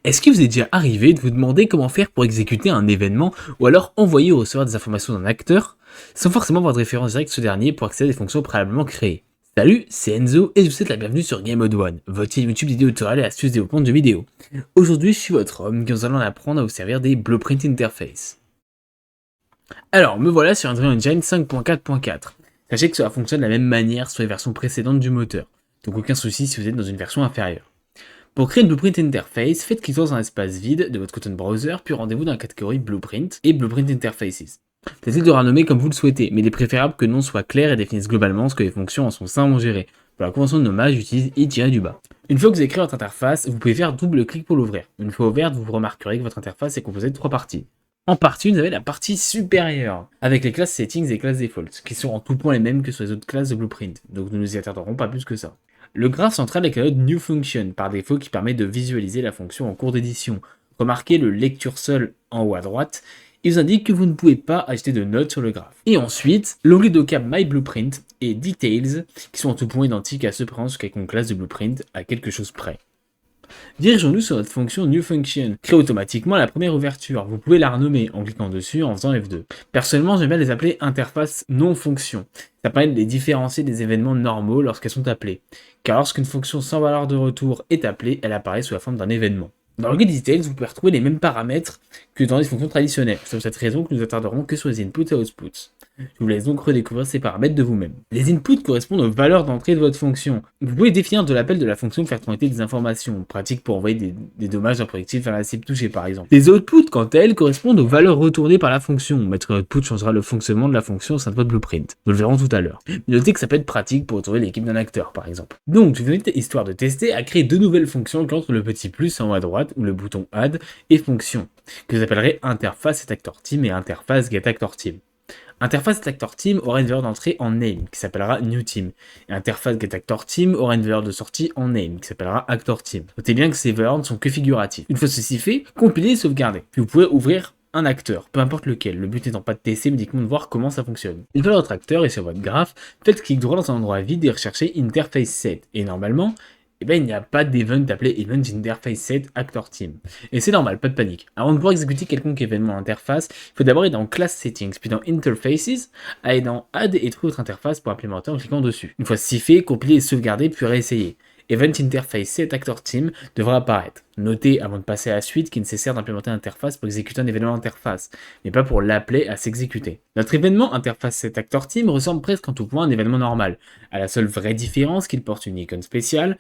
Est-ce qu'il vous est déjà arrivé de vous demander comment faire pour exécuter un événement ou alors envoyer ou recevoir des informations d'un acteur sans forcément avoir de référence directe ce dernier pour accéder à des fonctions préalablement créées? Salut, c'est Enzo et je vous souhaite la bienvenue sur Game Mode One, votre chaîne YouTube vidéo tutoriel et astuces développement de jeux vidéo. Aujourd'hui, je suis votre homme et nous allons apprendre à vous servir des Blueprint Interface. Alors, me voilà sur Unreal Engine 5.4.4. Sachez que cela fonctionne de la même manière sur les versions précédentes du moteur, donc aucun souci si vous êtes dans une version inférieure. Pour créer une Blueprint Interface, faites clic dans un espace vide de votre Cotton Browser, puis rendez-vous dans la catégorie Blueprint et Blueprint Interfaces. Essayez de le renommer comme vous le souhaitez, mais il est préférable que le nom soit clair et définisse globalement ce que les fonctions en sont simplement gérées. Pour la convention de nommage, j'utilise i-du-bas. Une fois que vous avez créé votre interface, vous pouvez faire double clic pour l'ouvrir. Une fois ouverte, vous remarquerez que votre interface est composée de 3 parties. En partie, vous avez la partie supérieure, avec les classes settings et classes default, qui sont en tout point les mêmes que sur les autres classes de Blueprint, donc nous ne nous y attarderons pas plus que ça. Le graphe central est la méthode New Function, par défaut qui permet de visualiser la fonction en cours d'édition. Remarquez le lecture seul en haut à droite, il vous indique que vous ne pouvez pas ajouter de notes sur le graphe. Et ensuite, l'onglet d'ocap My Blueprint et Details, qui sont en tout point identiques à ceux présents sur quelconque classe de Blueprint à quelque chose près. Dirigeons-nous sur notre fonction New Function. Crée automatiquement la première ouverture. Vous pouvez la renommer en cliquant dessus en faisant F2. Personnellement, j'aime bien les appeler interface non fonction. Ça permet de les différencier des événements normaux lorsqu'elles sont appelées. Car lorsqu'une fonction sans valeur de retour est appelée, elle apparaît sous la forme d'un événement. Dans l'onglet Details, vous pouvez retrouver les mêmes paramètres que dans les fonctions traditionnelles. C'est pour cette raison que nous attarderons que sur les inputs et outputs. Je vous laisse donc redécouvrir ces paramètres de vous-même. Les inputs correspondent aux valeurs d'entrée de votre fonction. Vous pouvez définir de l'appel de la fonction faire transiter des informations, pratique pour envoyer des dommages d'un projectile vers la cible touchée par exemple. Les outputs, quant à elles, correspondent aux valeurs retournées par la fonction. Mettre output changera le fonctionnement de la fonction au sein de votre blueprint. Nous le verrons tout à l'heure. Notez que ça peut être pratique pour retrouver l'équipe d'un acteur par exemple. Donc, je vous invite, histoire de tester, à créer deux nouvelles fonctions qui entrent le petit plus en haut à droite ou le bouton Add et fonction, que vous appellerez interface getActorTeam et interface getActorTeam. Interface getActorTeam aura une valeur d'entrée en name qui s'appellera newTeam et interface getActorTeam aura une valeur de sortie en name qui s'appellera actorTeam. Notez bien que ces valeurs ne sont que figuratives. Une fois ceci fait, compilez et sauvegardez. Puis vous pouvez ouvrir un acteur, peu importe lequel, le but n'étant pas de tester mais uniquement de voir comment ça fonctionne. Une fois votre acteur est sur votre graphe, faites clic droit dans un endroit vide et recherchez Interface Set et normalement, il n'y a pas d'event appelé Event Interface Set Actor Team. Et c'est normal, pas de panique. Avant de pouvoir exécuter quelconque événement interface, il faut d'abord aller dans Class Settings, puis dans Interfaces, aller dans Add et trouver votre interface pour implémenter en cliquant dessus. Une fois ceci fait, compiler et sauvegarder, puis réessayer. Event Interface Set Actor Team devra apparaître. Notez avant de passer à la suite qu'il est nécessaire d'implémenter l'interface pour exécuter un événement interface, mais pas pour l'appeler à s'exécuter. Notre événement Interface Set Actor Team ressemble presque en tout point à un événement normal, à la seule vraie différence qu'il porte une icône spéciale,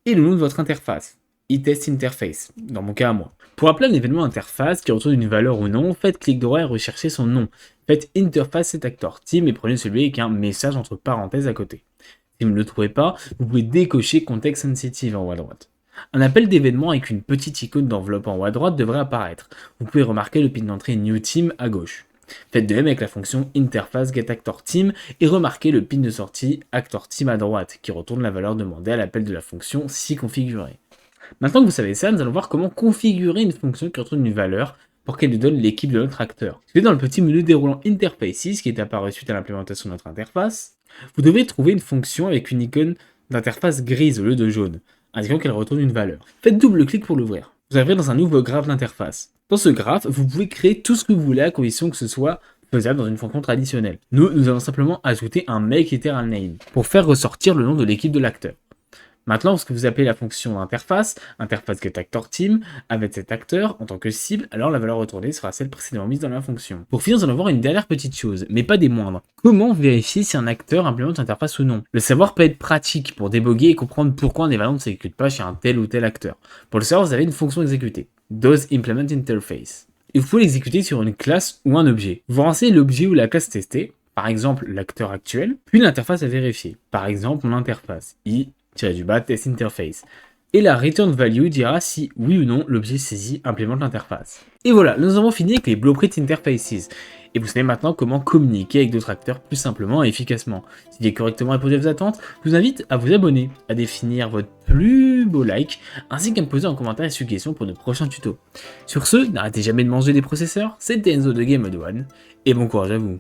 et le nom de votre interface, iTest Interface, dans mon cas à moi. Pour appeler un événement interface qui retourne une valeur ou non, faites clic droit et recherchez son nom. Faites Interface getActorTeam et prenez celui avec un message entre parenthèses à côté. Si vous ne le trouvez pas, vous pouvez décocher Context Sensitive en haut à droite. Un appel d'événement avec une petite icône d'enveloppe en haut à droite devrait apparaître. Vous pouvez remarquer le pin d'entrée newTeam à gauche. Faites de même avec la fonction interface getActorTeam et remarquez le pin de sortie ActorTeam à droite qui retourne la valeur demandée à l'appel de la fonction si configurée. Maintenant que vous savez ça, nous allons voir comment configurer une fonction qui retourne une valeur pour qu'elle nous donne l'équipe de notre acteur. Si vous êtes dans le petit menu déroulant Interfaces qui est apparu suite à l'implémentation de notre interface, vous devez trouver une fonction avec une icône d'interface grise au lieu de jaune, indiquant qu'elle retourne une valeur. Faites double clic pour l'ouvrir. Vous arriverez dans un nouveau graphe d'interface. Dans ce graphe, vous pouvez créer tout ce que vous voulez à condition que ce soit faisable dans une fonction traditionnelle. Nous allons simplement ajouter un makeLiteralName pour faire ressortir le nom de l'équipe de l'acteur. Maintenant, lorsque vous appelez la fonction interface getActorTeam, avec cet acteur en tant que cible, alors la valeur retournée sera celle précédemment mise dans la fonction. Pour finir, nous allons voir une dernière petite chose, mais pas des moindres. Comment vérifier si un acteur implémente l'interface ou non? Le savoir peut être pratique pour déboguer et comprendre pourquoi un événement ne s'exécute pas chez un tel ou tel acteur. Pour le savoir, vous avez une fonction exécutée, doesImplementInterface. Et vous pouvez l'exécuter sur une classe ou un objet. Vous renseignez l'objet ou la classe testée, par exemple l'acteur actuel, puis l'interface à vérifier, par exemple mon interface, i-test interface. Et la return value dira si oui ou non l'objet saisi implémente l'interface. Et voilà, nous avons fini avec les Blueprint Interfaces. Et vous savez maintenant comment communiquer avec d'autres acteurs plus simplement et efficacement. Si vous avez correctement répondu à vos attentes, je vous invite à vous abonner, à définir votre plus beau like, ainsi qu'à me poser en commentaire les suggestions pour de prochains tutos. Sur ce, n'arrêtez jamais de manger des processeurs, c'était Enzo de Game Mode One, et bon courage à vous.